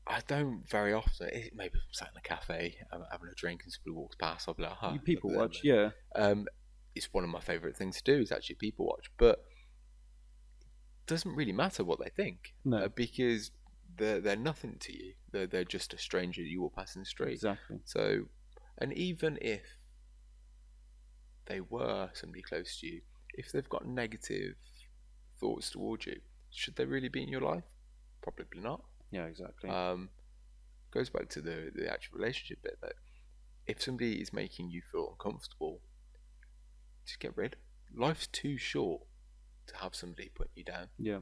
I don't very often. Maybe I'm sat in a cafe, having a drink, and somebody walks past. I'll be like, you people watch, yeah. It's one of my favourite things to do is actually people watch, but it doesn't really matter what they think, no, because they're nothing to you. They're just a stranger you walk past in the street. Exactly. So, and even if they were somebody close to you, if they've got negative thoughts towards you, should they really be in your life? Probably not. Yeah, exactly. Goes back to the actual relationship bit, that if somebody is making you feel uncomfortable, just get rid. Life's too short to have somebody putting you down. Yeah.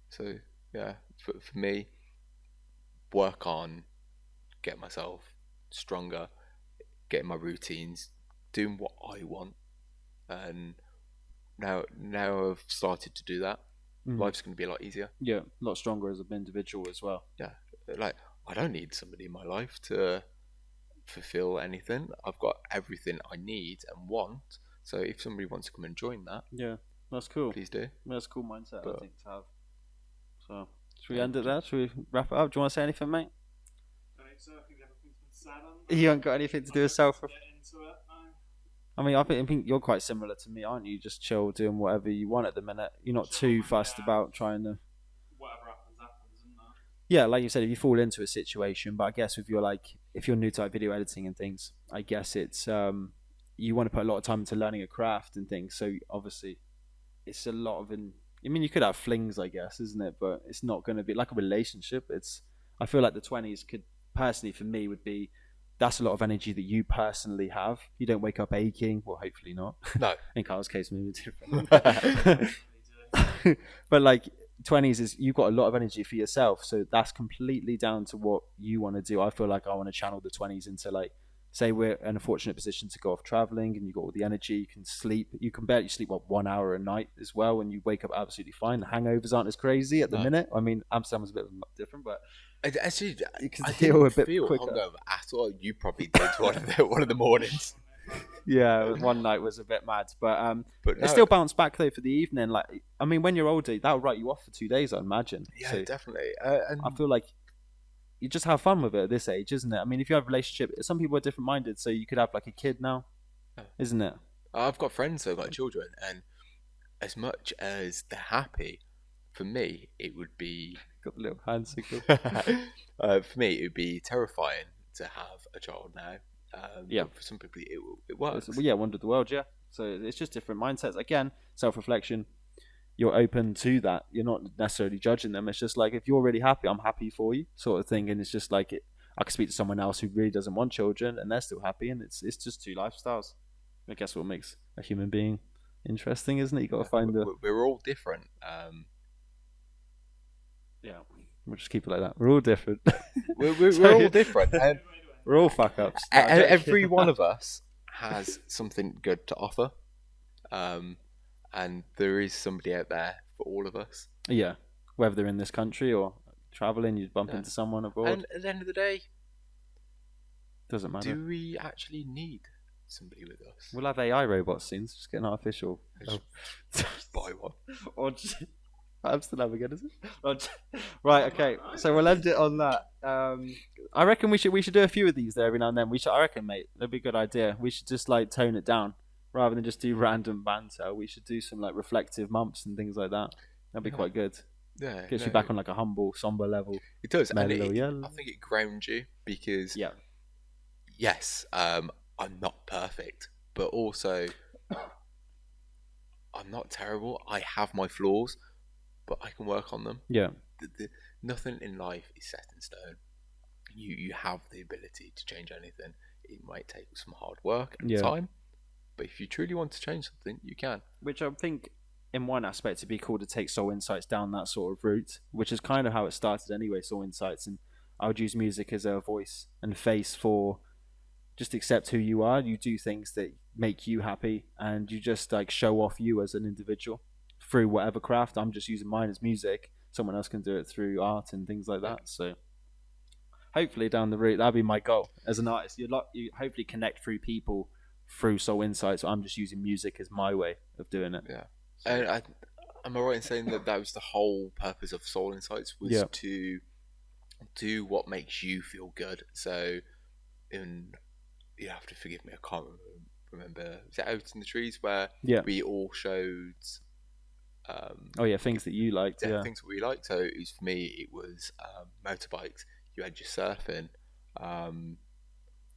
So yeah, for me, work on getting myself stronger, getting my routines, doing what I want, and now I've started to do that. Life's going to be a lot easier. Yeah, a lot stronger as an individual as well. Yeah, like I don't need somebody in my life to fulfill anything. I've got everything I need and want. So if somebody wants to come and join that, yeah, that's cool. Please do. That's a cool mindset, I think, to have. So, should we end it there? Should we wrap it up? Do you want to say anything, mate? I think so. I think everything's been said on that. You haven't got anything to do with self. Get into it. I mean, I think you're quite similar to me, aren't you? Just chill, doing whatever you want at the minute. You're not too fussed about trying to. Whatever happens, isn't that? Yeah, like you said, if you fall into a situation, but I guess if you're new to video editing and things, I guess it's you want to put a lot of time into learning a craft and things. So obviously, it's a lot of I mean, you could have flings, I guess, isn't it? But it's not going to be like a relationship. I feel like the 20s could personally for me would be. That's a lot of energy that you personally have. You don't wake up aching. Well, hopefully not. No. In Kyle's case, maybe different. But like 20s is you've got a lot of energy for yourself. So that's completely down to what you want to do. I feel like I want to channel the 20s into like, say we're in a fortunate position to go off traveling and you've got all the energy, you can sleep. You can barely sleep, 1 hour a night as well. And you wake up absolutely fine. The hangovers aren't as crazy at the minute. I mean, Amsterdam was a bit different, but... Actually, you can I feel a didn't bit feel quicker. hungover at all. You probably did one of the mornings. Yeah, one night was a bit mad, but But it still bounced back though for the evening. Like, I mean, when you're older, that'll write you off for 2 days, I imagine. Yeah, So definitely. And I feel like you just have fun with it at this age, isn't it? I mean, if you have a relationship, some people are different minded, so you could have like a kid now, isn't it? I've got friends who've got children, and as much as they're happy, for me, it would be... Got the little hand signal. for me, it would be terrifying to have a child now. Yeah. But for some people, it works. Well, yeah, wonder of the world, yeah. So it's just different mindsets. Again, self-reflection. You're open to that. You're not necessarily judging them. It's just like, if you're really happy, I'm happy for you, sort of thing. And it's just like I could speak to someone else who really doesn't want children, and they're still happy. And it's just two lifestyles. I guess what makes a human being interesting, isn't it? You got to find We're all different. Yeah, we'll just keep it like that. We're all different. We're all different. And we're all fuck ups. every one of us has something good to offer. And there is somebody out there for all of us. Yeah, whether they're in this country or traveling, you bump into someone abroad. And at the end of the day, doesn't matter. do we actually need somebody with us? We'll have AI robots soon. So just get an artificial. Just buy one. Or just, Amsterdam again, is it? Right. Okay. So we'll end it on that. I reckon we should do a few of these there every now and then. I reckon, mate, that'd be a good idea. We should just like tone it down rather than just do random banter. We should do some like reflective months and things like that. That'd be quite good. Yeah, Gets you back on like a humble, somber level. It does, and Mellow, I think it grounds you because yes, I'm not perfect, but also I'm not terrible. I have my flaws, but I can work on them. Yeah. Nothing in life is set in stone. You have the ability to change anything. It might take some hard work and time, but if you truly want to change something, you can. Which I think, in one aspect, it'd be cool to take Soul Insights down that sort of route, which is kind of how it started anyway, Soul Insights. And I would use music as a voice and face for just accept who you are. You do things that make you happy, and you just like show off you as an individual through whatever craft. I'm just using mine as music. Someone else can do it through art and things like that. So hopefully down the route, that'd be my goal as an artist. You hopefully connect through people through Soul Insights. So I'm just using music as my way of doing it. Yeah. And am I right in saying that was the whole purpose of Soul Insights, was to do what makes you feel good? So, you have to forgive me, I can't remember. Was it Out in the Trees where we all showed Oh yeah, things that you liked. Yeah. things that we liked. So it was, for me, it was motorbikes. You had your surfing.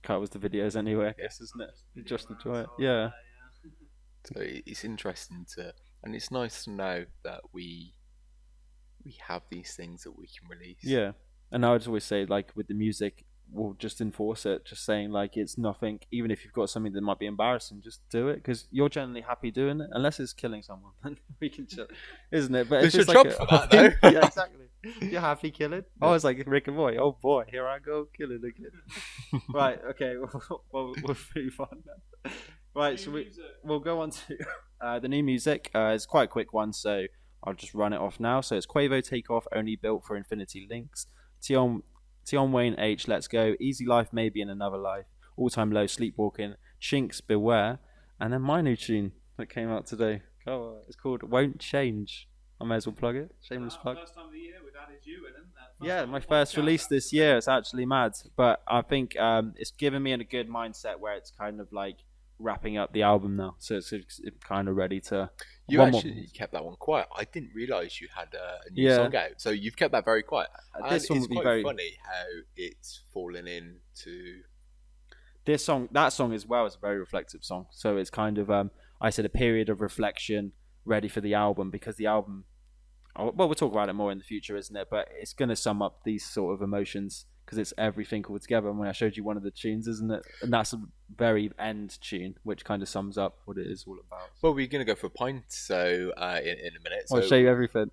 That was the videos anyway, I guess, isn't it? You just enjoy it. Yeah. So it's interesting and it's nice to know that we have these things that we can release. Yeah. And I would always say, like, with the music, we'll just enforce it, just saying, like, it's nothing, even if you've got something that might be embarrassing, just do it, because you're generally happy doing it, unless it's killing someone, then we can chill, isn't it? But There's it's a just job like for that, though. Yeah, exactly. You're happy killing? I was like Rick and Morty, oh boy, here I go, killing again. Right, okay, we'll move on then. Right, so we'll go on to the new music. It's quite a quick one, so I'll just run it off now. So it's Quavo Takeoff, Only Built for Infinity Links. Tion Wayne H, Let's Go, Easy Life, Maybe in Another Life, All Time Low, Sleepwalking, Chinks, Beware, and then my new tune that came out today. Oh, it's called Won't Change. I may as well plug it. Shameless plug. First time of the year we've added you in, isn't it? Yeah, my first release this year. It's actually mad, but I think it's given me in a good mindset where it's kind of like wrapping up the album now, so it's kind of ready to. You actually kept that one quiet. I didn't realise you had a new song out, so you've kept that very quiet. This one it's would be quite very funny how it's fallen into. This song, that song as well, is a very reflective song. So it's kind of I said a period of reflection, ready for the album, because the album. Well, we'll talk about it more in the future, isn't it? But it's going to sum up these sort of emotions because it's everything all together. And when I showed you one of the tunes, isn't it? And that's a very end tune, which kind of sums up what it is all about. Well, we're going to go for a pint, so in a minute. So I'll show you everything.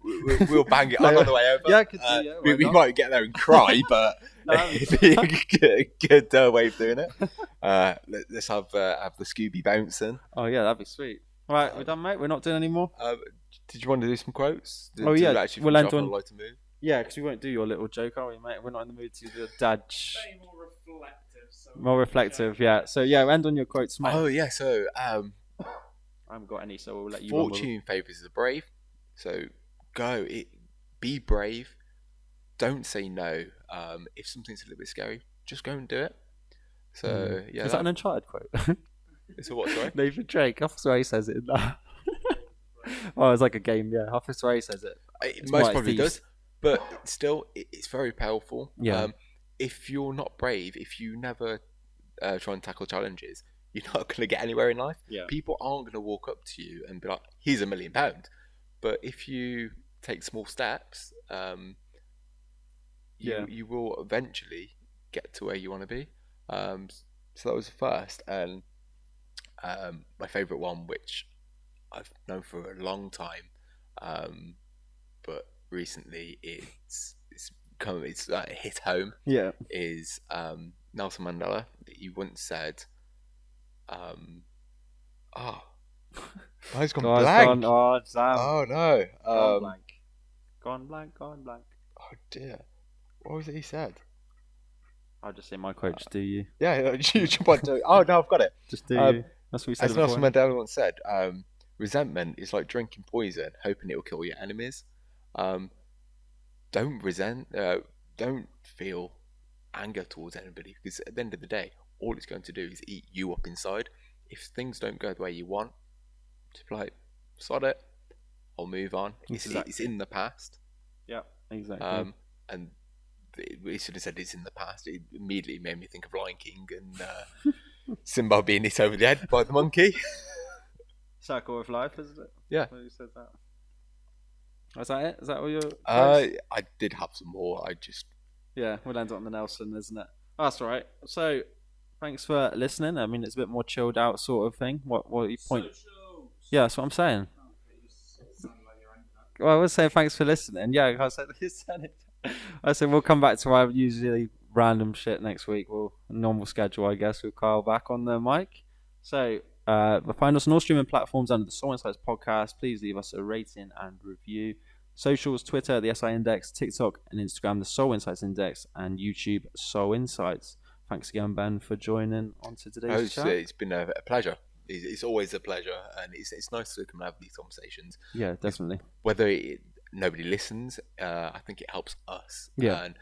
We'll bang it on the way over. Yeah, I could do, yeah, we might get there and cry, but it'd be a good way of doing it. Let's have the Scooby bouncing. Oh yeah, that'd be sweet. All right, we're done, mate. We're not doing any more. Did you want to do some quotes? Yeah, we'll end on. Lighter mood? Yeah, because we won't do your little joke, are we, mate? We're not in the mood to do the dad. Very more reflective. So more reflective, yeah. So yeah, we'll end on your quotes, mate. Oh yeah, so I haven't got any, so we'll let you. Fortune favours the brave, so be brave. Don't say no. If something's a little bit scary, just go and do it. So yeah, is that an Uncharted quote? It's a what? Sorry, Nathan Drake. I swear he says it in that. Oh, it's like a game, yeah. I swear he says it. It most probably does, but still, it's very powerful. Yeah. If you're not brave, if you never try and tackle challenges, you're not going to get anywhere in life. Yeah. People aren't going to walk up to you and be like, "Here's £1 million." But if you take small steps, you will eventually get to where you want to be. So that was the first, and my favourite one, which I've known for a long time, but recently it's hit home. Yeah, is Nelson Mandela. He once said, he's gone blank. Oh, Sam. Oh no, Gone blank. Gone blank. Oh dear, what was it he said? I'll just say my quote. Just do you? Yeah, you jump on to. Oh no, I've got it. Just do you. That's what he said. As Nelson Mandela once said, resentment is like drinking poison, hoping it will kill your enemies. Don't resent. Don't feel anger towards anybody, because at the end of the day, all it's going to do is eat you up inside. If things don't go the way you want, just be like, sod it, I'll move on. It's in the past. Yeah, exactly. And we should have said it's in the past. It immediately made me think of Lion King and Simba being hit over the head by the monkey. Circle of life, isn't it? Yeah. Who said that? Is that it? Is that all your? I did have some more. Yeah, we'll end on the Nelson, isn't it? That's all right. So, thanks for listening. I mean, it's a bit more chilled out sort of thing. What are you point? Socials. Yeah, that's what I'm saying. Well, I was saying thanks for listening. Yeah, I said I said we'll come back to our usually random shit next week. We'll normal schedule, I guess, with Kyle back on the mic. So, find us on all streaming platforms under the SoulInsights podcast. Please leave us a rating and review. Socials, Twitter, the SI Index, TikTok and Instagram, the SoulInsights Index, and YouTube, SoulInsights. Thanks again, Ben, for joining on to today's chat. It's been a pleasure. It's always a pleasure, and it's nice to come and have these conversations. Yeah, definitely. Whether nobody listens, I think it helps us. Yeah. And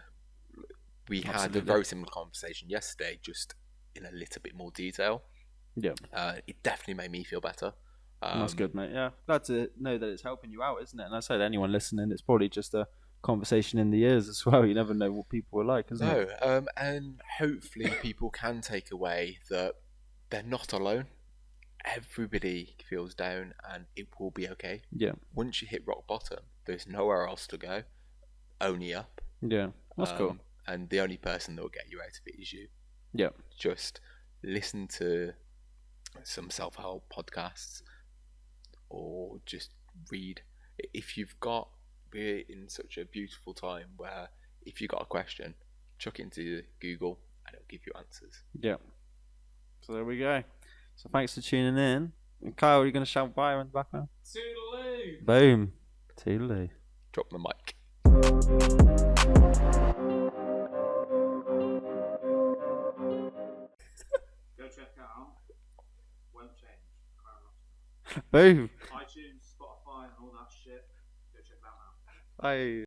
we had a very similar conversation yesterday, just in a little bit more detail. Yeah. It definitely made me feel better. That's good, mate. Yeah, glad to know that it's helping you out, isn't it? And I said, anyone listening, it's probably just a conversation in the ears as well. You never know what people are like, isn't it? No, and hopefully people can take away that they're not alone. Everybody feels down, and it will be okay. Yeah, Once you hit rock bottom, there's nowhere else to go, only up. yeah, that's cool. And the only person that will get you out of it is you. Yeah, Just listen to some self-help podcasts, or just read. If you've got, we're in such a beautiful time where if you've got a question, chuck it into Google and it'll give you answers. yeah. So there we go. So thanks for tuning in. And Kyle, are you going to shout bye in the background? Toodaloo! Boom. Toodaloo. Drop the mic. Go check out Won't Change. Chiron and Boom. Kyle. iTunes, Spotify, and all that shit. Go check that out. Bye.